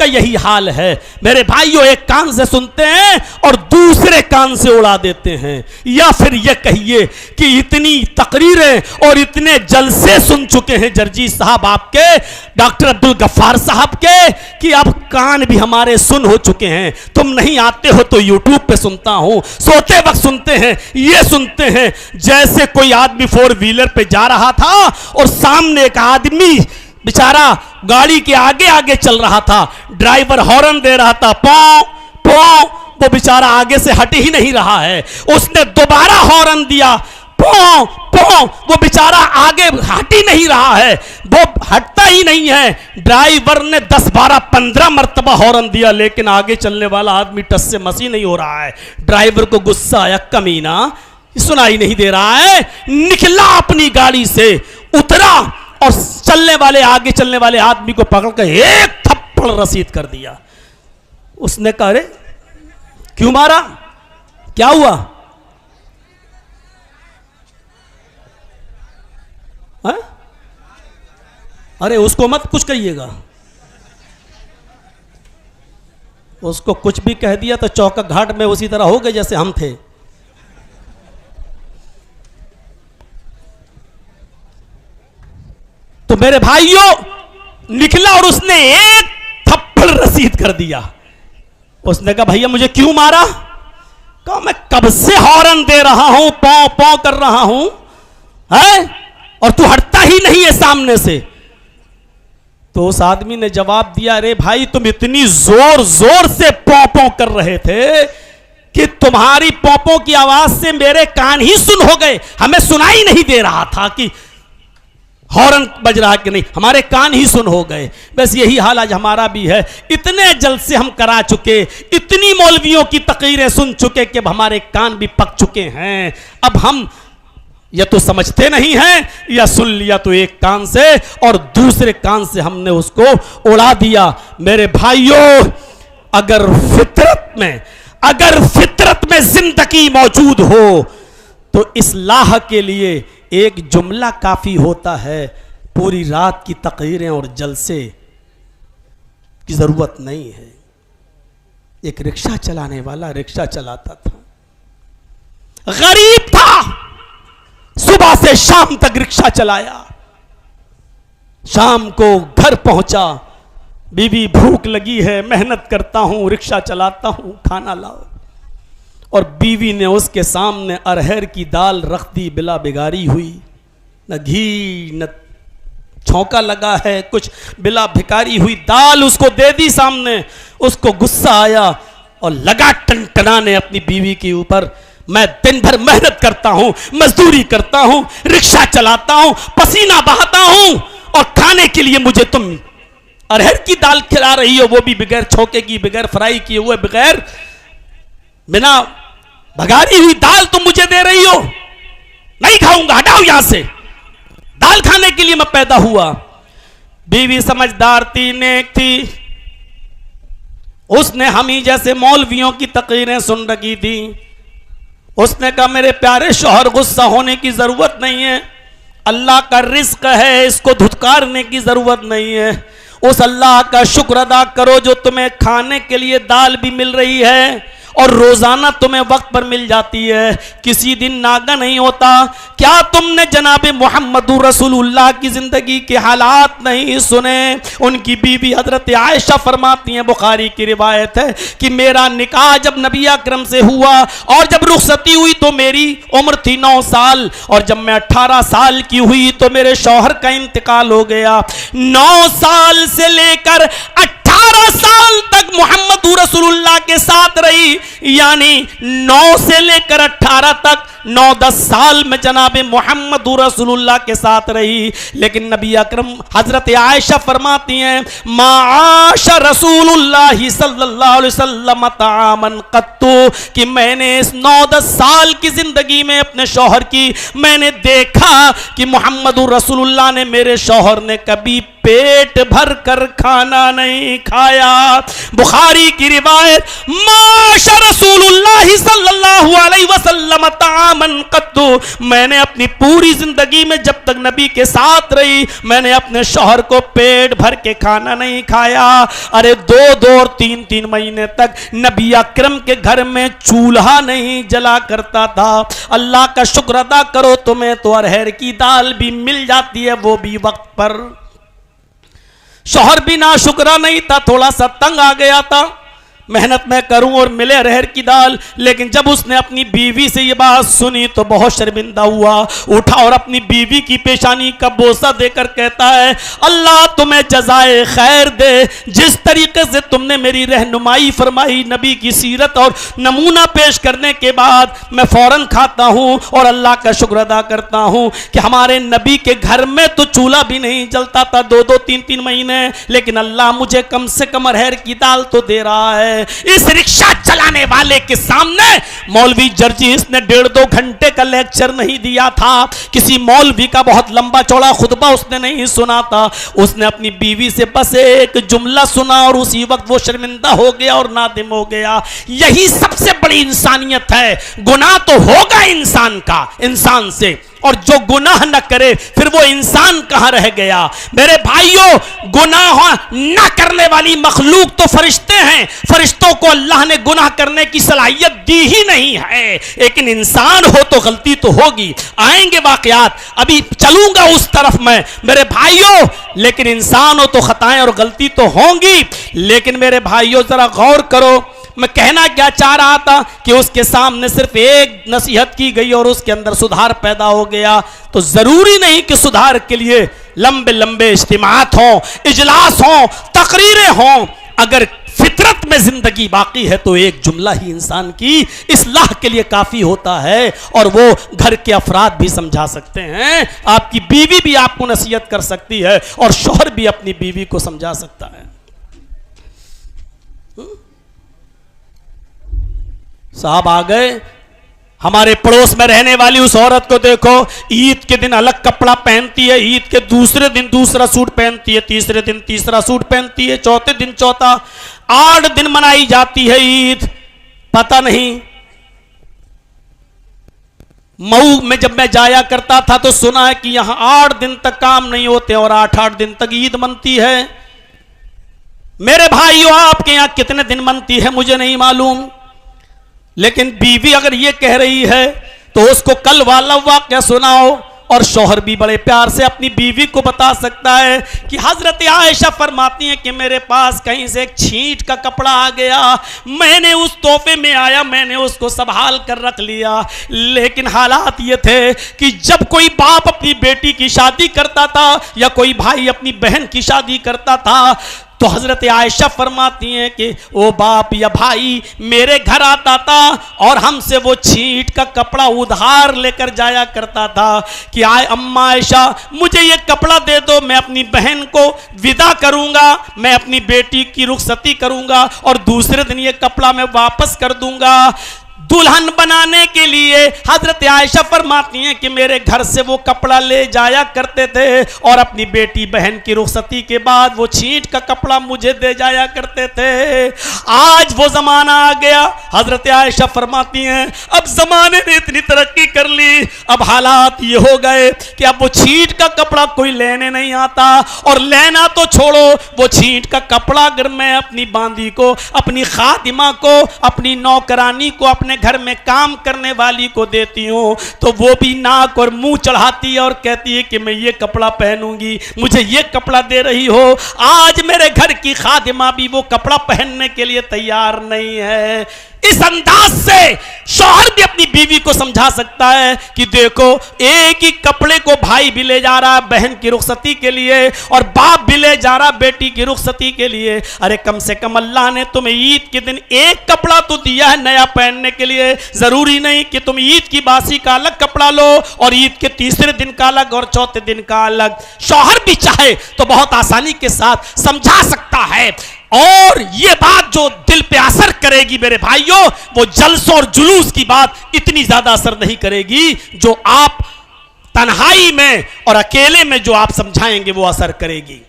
यही हाल है मेरे भाइयों। एक कान से सुनते हैं और दूसरे कान से उड़ा देते हैं। या फिर यह कहिए कि इतनी तकरीरें और इतने जलसे सुन चुके हैं जर्जी साहब आपके, डॉक्टर अब्दुल गफ्फार साहब के, कि अब कान भी हमारे सुन हो चुके हैं। तुम नहीं आते हो तो यूट्यूब पे सुनता हूं, सोते वक्त सुनते हैं। ये सुनते हैं जैसे कोई आदमी 4 व्हीलर पे जा रहा था और सामने एक आदमी बेचारा गाड़ी के आगे आगे चल रहा था, ड्राइवर हॉर्न दे रहा था, पौ पौ, वो बेचारा आगे से हट ही नहीं रहा है। उसने दोबारा हॉर्न दिया, पौ पौ, वो बेचारा आगे हट ही नहीं रहा है, वो हटता ही नहीं है। ड्राइवर ने 10 12 15 मरतबा हॉर्न दिया, लेकिन आगे चलने वाला आदमी टस से मसी नहीं हो रहा है। ड्राइवर को गुस्सा आया, कमीना सुनाई नहीं दे रहा है। निकला अपनी गाड़ी से, उतरा और चलने वाले आगे चलने वाले आदमी को पकड़कर एक थप्पड़ रसीद कर दिया। उसने कहा अरे क्यों मारा, क्या हुआ? है? अरे उसको मत कुछ कहिएगा, उसको कुछ भी कह दिया तो चौका घाट में उसी तरह हो गए जैसे हम थे। तो मेरे भाइयों निकला और उसने एक थप्पड़ रसीद कर दिया। उसने कहा भैया मुझे क्यों मारा? कहा मैं कब से हॉर्न दे रहा हूं, पौ पौ कर रहा हूं, है, और तू हटता ही नहीं है सामने से। तो उस आदमी ने जवाब दिया, अरे भाई तुम इतनी जोर जोर से पौ पौ कर रहे थे कि तुम्हारी पौपों की आवाज से मेरे कान ही सुन हो गए, हमें सुनाई नहीं दे रहा था कि हॉर्न बज रहा कि नहीं, हमारे कान ही सुन हो गए। बस यही हाल आज हमारा भी है। इतने जलसे हम करा चुके, इतनी मौलवियों की तकरीरें सुन चुके कि अब हमारे कान भी पक चुके हैं। अब हम या तो समझते नहीं हैं या सुन लिया तो एक कान से और दूसरे कान से हमने उसको उड़ा दिया। मेरे भाइयों अगर फितरत में जिंदगी मौजूद हो तो इस्लाह के लिए एक जुमला काफी होता है, पूरी रात की तकरीरें और जलसे की जरूरत नहीं है। एक रिक्शा चलाने वाला रिक्शा चलाता था, गरीब था, सुबह से शाम तक रिक्शा चलाया, शाम को घर पहुंचा, बीवी भूख लगी है, मेहनत करता हूं, रिक्शा चलाता हूं, खाना लाओ। और बीवी ने उसके सामने अरहर की दाल रख दी, बिला बिगाड़ी हुई, न घी न छौंका लगा है, कुछ बिला भिकारी हुई दाल उसको दे दी सामने। उसको गुस्सा आया और लगा टनटनाने अपनी बीवी के ऊपर। मैं दिन भर मेहनत करता हूं, मजदूरी करता हूं, रिक्शा चलाता हूं, पसीना बहाता हूं, और खाने के लिए मुझे तुम अरहर की दाल खिला रही हो, वो भी बगैर छौके की, बगैर फ्राई किए हुए, बगैर बिना भगारी हुई दाल तुम मुझे दे रही हो। नहीं खाऊंगा, हटाओ यहां से, दाल खाने के लिए मैं पैदा हुआ। बीवी समझदार थी, नेक थी, उसने हम ही जैसे मौलवियों की तकरीरें सुन रखी थी। उसने कहा मेरे प्यारे शौहर गुस्सा होने की जरूरत नहीं है, अल्लाह का रिस्क है, इसको धुतकारने की जरूरत नहीं है। उस अल्लाह का शुक्र अदा करो जो तुम्हें खाने के लिए दाल भी मिल रही है और रोजाना तुम्हें वक्त पर मिल जाती है, किसी दिन नागा नहीं होता। क्या तुमने जनाबे मोहम्मदुर रसूलुल्लाह की जिंदगी के हालात नहीं सुने? उनकी बीवी हजरत आयशा फरमाती हैं, बुखारी की रिवायत है कि मेरा निकाह जब नबी अकरम से हुआ और जब रुखसती हुई तो मेरी उम्र थी 9 साल, और जब मैं 18 साल की हुई तो मेरे शौहर का इंतकाल हो गया। 9 साल से लेकर 18 साल तक मोहम्मद रसूलुल्लाह के साथ रही, यानी 9 से लेकर 18 तक 9-10 साल में जनाबे मोहम्मद रसूलुल्लाह के साथ रही। लेकिन नबी अकरम हजरत आयशा फरमाती हैं, माशा रसूलुल्लाह सल्लल्लाहु अलैहि वसल्लम तामन कत्तु, कि मैंने इस 9-10 साल की जिंदगी में अपने शौहर की मैंने देखा कि मोहम्मद रसूलुल्लाह ने, मेरे शौहर ने कभी पेट भर कर खाना नहीं खाया। बुखारी की रिवायत, माशा रसूलुल्लाह सल्लल्लाहु अलैहि वसल्लम तामन कद्दू, मैंने अपनी पूरी जिंदगी में जब तक नबी के साथ रही मैंने अपने शौहर को पेट भर के खाना नहीं खाया। अरे 2-2 और 3-3 महीने तक नबी अकरम के घर में चूल्हा नहीं जला करता था। अल्लाह का शुक्र अदा करो, तुम्हें तो अरहर की दाल भी मिल जाती है, वो भी वक्त पर। शौहर भी ना शुक्रा नहीं था, थोड़ा सा तंग आ गया था, मेहनत मैं करूं और मिले अरहर की दाल। लेकिन जब उसने अपनी बीवी से ये बात सुनी तो बहुत शर्मिंदा हुआ, उठा और अपनी बीवी की पेशानी का बोसा देकर कहता है, अल्लाह तुम्हें जज़ाए खैर दे, जिस तरीके से तुमने मेरी रहनुमाई फरमाई, नबी की सीरत और नमूना पेश करने के बाद मैं फौरन खाता हूं और अल्लाह का शुक्र अदा करता हूं कि हमारे नबी के घर में तो चूल्हा भी नहीं जलता था 2-2 3-3 महीने, लेकिन अल्लाह मुझे कम से कम अरहर की दाल तो दे रहा है। इस रिक्शा चलाने वाले के सामने मौलवी जर्जीस ने 1.5-2 घंटे का लेक्चर नहीं दिया था, किसी मौलवी का बहुत लंबा चौड़ा खुतबा उसने नहीं सुना था, उसने अपनी बीवी से बस एक जुमला सुना और उसी वक्त वो शर्मिंदा हो गया और नादिम हो गया। यही सबसे बड़ी इंसानियत है। गुनाह तो होगा इंसान से, और जो गुनाह न करे फिर वो इंसान कहां रह गया। मेरे भाइयों, गुनाह न करने वाली मखलूक तो फरिश्ते हैं, फरिश्तों को अल्लाह ने गुनाह करने की सलाहियत दी ही नहीं है, लेकिन इंसान हो तो गलती तो होगी। आएंगे वाकयात, अभी चलूंगा उस तरफ मैं मेरे भाइयों, लेकिन इंसान हो तो खताएं और गलती तो होंगी। लेकिन मेरे भाइयों जरा गौर करो, मैं कहना क्या चाह रहा था कि उसके सामने सिर्फ एक नसीहत की गई और उसके अंदर सुधार पैदा हो गया। तो जरूरी नहीं कि सुधार के लिए लंबे लंबे इज्तिमात हों, इजलास हों, तकरीरें हों। अगर फितरत में जिंदगी बाकी है तो एक जुमला ही इंसान की इस्लाह के लिए काफी होता है, और वो घर के अफराद भी समझा सकते हैं, आपकी बीवी भी आपको नसीहत कर सकती है और शौहर भी अपनी बीवी को समझा सकता है। साहब आ गए, हमारे पड़ोस में रहने वाली उस औरत को देखो, ईद के दिन अलग कपड़ा पहनती है, ईद के दूसरे दिन दूसरा सूट पहनती है, तीसरे दिन तीसरा सूट पहनती है, चौथे दिन चौथा, 8 दिन मनाई जाती है ईद। पता नहीं, मऊ में जब मैं जाया करता था तो सुना है कि यहां 8 दिन तक काम नहीं होते और 8-8 दिन तक ईद मनती है। मेरे भाइयों, आपके यहां कितने दिन मनती है मुझे नहीं मालूम, लेकिन बीवी अगर ये कह रही है तो उसको कल वाला वाक़या सुनाओ। और शौहर भी बड़े प्यार से अपनी बीवी को बता सकता है कि हजरत आयशा फरमाती हैं कि मेरे पास कहीं से एक छींट का कपड़ा आ गया, मैंने उस तोहफे में आया, मैंने उसको संभाल कर रख लिया। लेकिन हालात ये थे कि जब कोई बाप अपनी बेटी की शादी करता था या कोई भाई अपनी बहन की शादी करता था तो हजरत आयशा फरमाती हैं कि वो बाप या भाई मेरे घर आता था और हमसे वो छींट का कपड़ा उधार लेकर जाया करता था कि आए अम्मा आयशा मुझे ये कपड़ा दे दो, मैं अपनी बहन को विदा करूंगा, मैं अपनी बेटी की रुखसती करूंगा और दूसरे दिन ये कपड़ा मैं वापस कर दूंगा। दुल्हन बनाने के लिए हजरत आयशा फरमाती हैं कि मेरे घर से वो कपड़ा ले जाया करते थे और अपनी बेटी बहन की रुखसती के बाद वो छींट का कपड़ा मुझे दे जाया करते थे। आज वो जमाना आ गया, हजरत आयशा फरमाती हैं अब जमाने ने इतनी तरक्की कर ली, अब हालात ये हो गए कि अब वो छींट का कपड़ा कोई लेने नहीं आता, और लेना तो छोड़ो, वो छींट का कपड़ा अगर मैं अपनी बांदी को, अपनी खादिमा को, अपनी नौकरानी को, अपने घर में काम करने वाली को देती हूं तो वो भी नाक और मुंह चढ़ाती है और कहती है कि मैं ये कपड़ा पहनूंगी, मुझे ये कपड़ा दे रही हो। आज मेरे घर की खादिमा भी वो कपड़ा पहनने के लिए तैयार नहीं है। इस अंदाज से शौहर भी अपनी बीवी को समझा सकता है कि देखो एक ही कपड़े को भाई भी ले जा रहा है बहन की रुखसती के लिए और बाप भी ले जा रहा बेटी की रुखसती के लिए। अरे कम से कम अल्लाह ने तुम्हें ईद के दिन एक कपड़ा तो दिया है नया पहनने के लिए, जरूरी नहीं कि तुम ईद की बासी का अलग कपड़ा लो और ईद के तीसरे दिन का अलग और चौथे दिन का अलग। शौहर भी चाहे तो बहुत आसानी के साथ समझा सकता है, और ये बात जो दिल पे असर करेगी मेरे भाइयों, वो जलसों और जुलूस की बात इतनी ज्यादा असर नहीं करेगी जो आप तन्हाई में और अकेले में जो आप समझाएंगे वो असर करेगी।